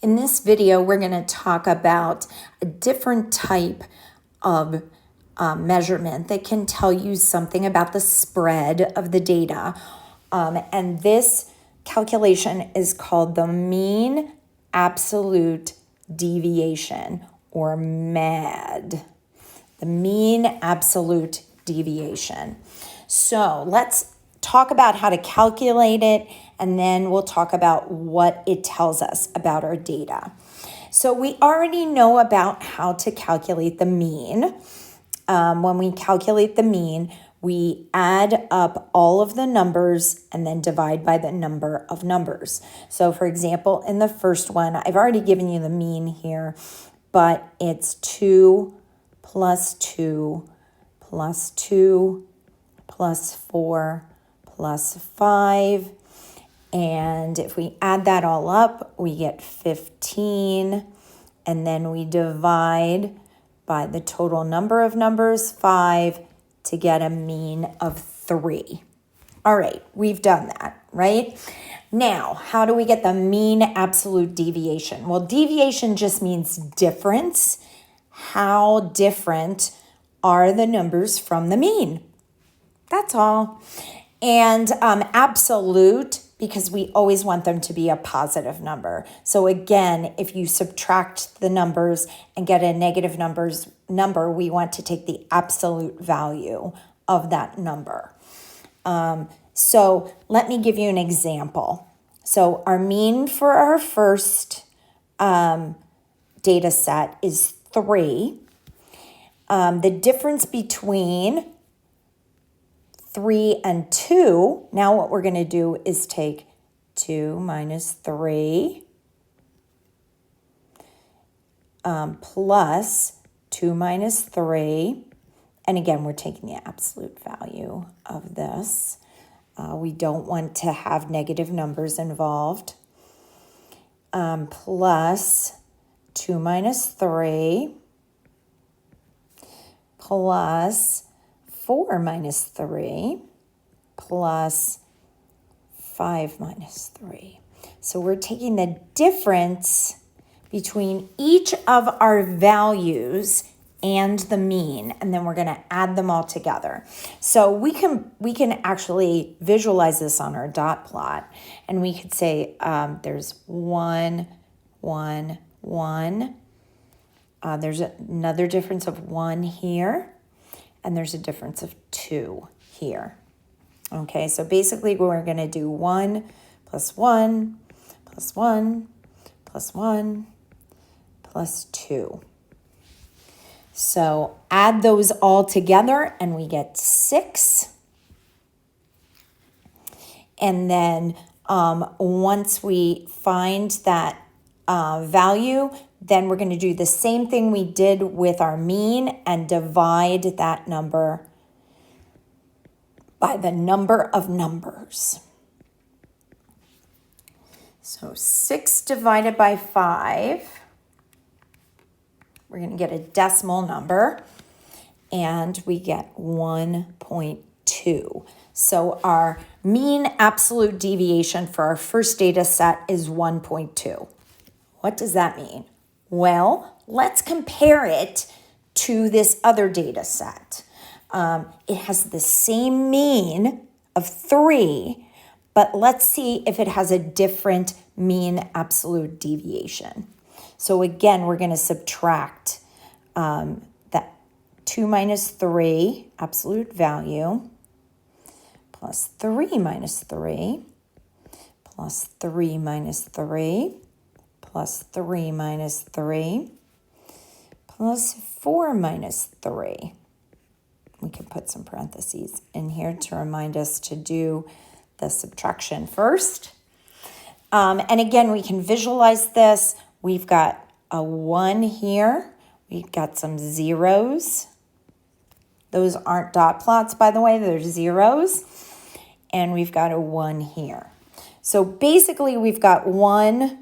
In this video, we're going to talk about a different type of measurement that can tell you something about the spread of the data. And this calculation is called the mean absolute deviation, or MAD. The mean absolute deviation. So let's talk about how to calculate it, and then we'll talk about what it tells us about our data. So we already know about how to calculate the mean. When we calculate the mean, we add up all of the numbers and then divide by the number of numbers. So for example, in the first one, I've already given you the mean here, but it's 2 plus 2 plus 2 plus 4 plus 5. And if we add that all up, we get 15. And then we divide by the total number of numbers, 5, to get a mean of 3. All right, we've done that, right? Now, how do we get the mean absolute deviation? Well, deviation just means difference. How different are the numbers from the mean? That's all. And absolute, because we always want them to be a positive number. So again, if you subtract the numbers and get a negative number, we want to take the absolute value of that number. So let me give you an example. So our mean for our first data set is 3. The difference between 3 and 2, now what we're going to do is take 2 minus 3 plus 2 minus 3. And again, we're taking the absolute value of this. We don't want to have negative numbers involved. Plus 2 minus 3 plus 4 minus 3 plus 5 minus 3. So we're taking the difference between each of our values and the mean, and then we're going to add them all together. So we can actually visualize this on our dot plot, and we could say there's 1, 1, 1. There's another difference of 1 here. And there's a difference of 2 here. Okay, so basically we're going to do 1 plus 1 plus 1 plus 1 plus 2. So add those all together and we get 6. And then once we find that value, then we're going to do the same thing we did with our mean and divide that number by the number of numbers. So 6 divided by 5, we're going to get a decimal number, and we get 1.2. So our mean absolute deviation for our first data set is 1.2. What does that mean? Well, let's compare it to this other data set. It has the same mean of 3, but let's see if it has a different mean absolute deviation. So again, we're going to subtract that 2 minus 3 absolute value plus 3 minus 3 plus 3 minus 3 plus 3 minus 3 plus 4 minus 3. We can put some parentheses in here to remind us to do the subtraction first. And again, we can visualize this. We've got a 1 here. We've got some zeros. Those aren't dot plots, by the way. They're zeros. And we've got a 1 here. So basically, we've got 1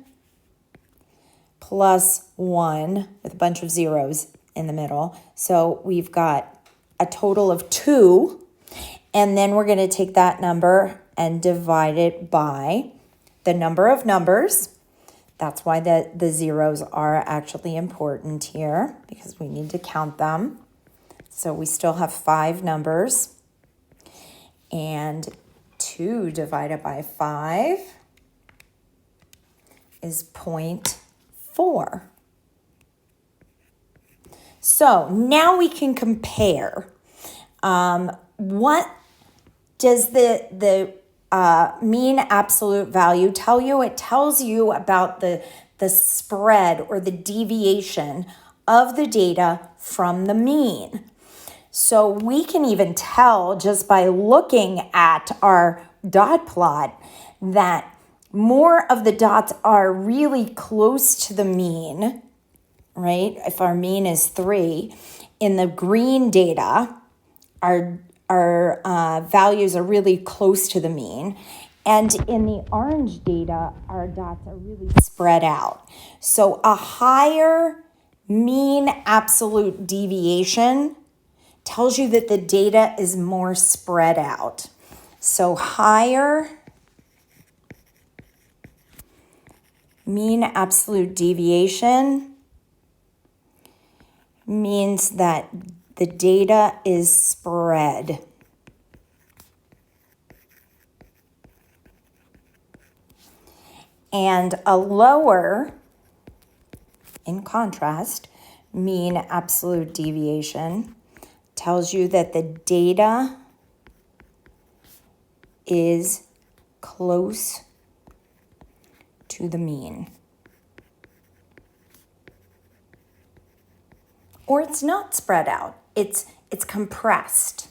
plus 1 with a bunch of zeros in the middle. So we've got a total of 2, and then we're going to take that number and divide it by the number of numbers That's why the zeros are actually important here, because we need to count them. So we still have 5 numbers. And 2 divided by 5 is 0.4. So now we can compare. What does the mean absolute value tell you? It tells you about the spread or the deviation of the data from the mean. So we can even tell just by looking at our dot plot that more of the dots are really close to the mean, right? If our mean is 3, in the green data, our values are really close to the mean. And in the orange data, our dots are really spread out. So a higher mean absolute deviation tells you that the data is more spread out. So higher mean absolute deviation means that the data is spread. And a lower, in contrast, mean absolute deviation tells you that the data is close to the mean. Or it's not spread out. It's compressed.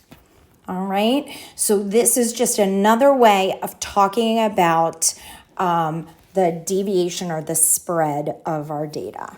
All right? So this is just another way of talking about the deviation or the spread of our data.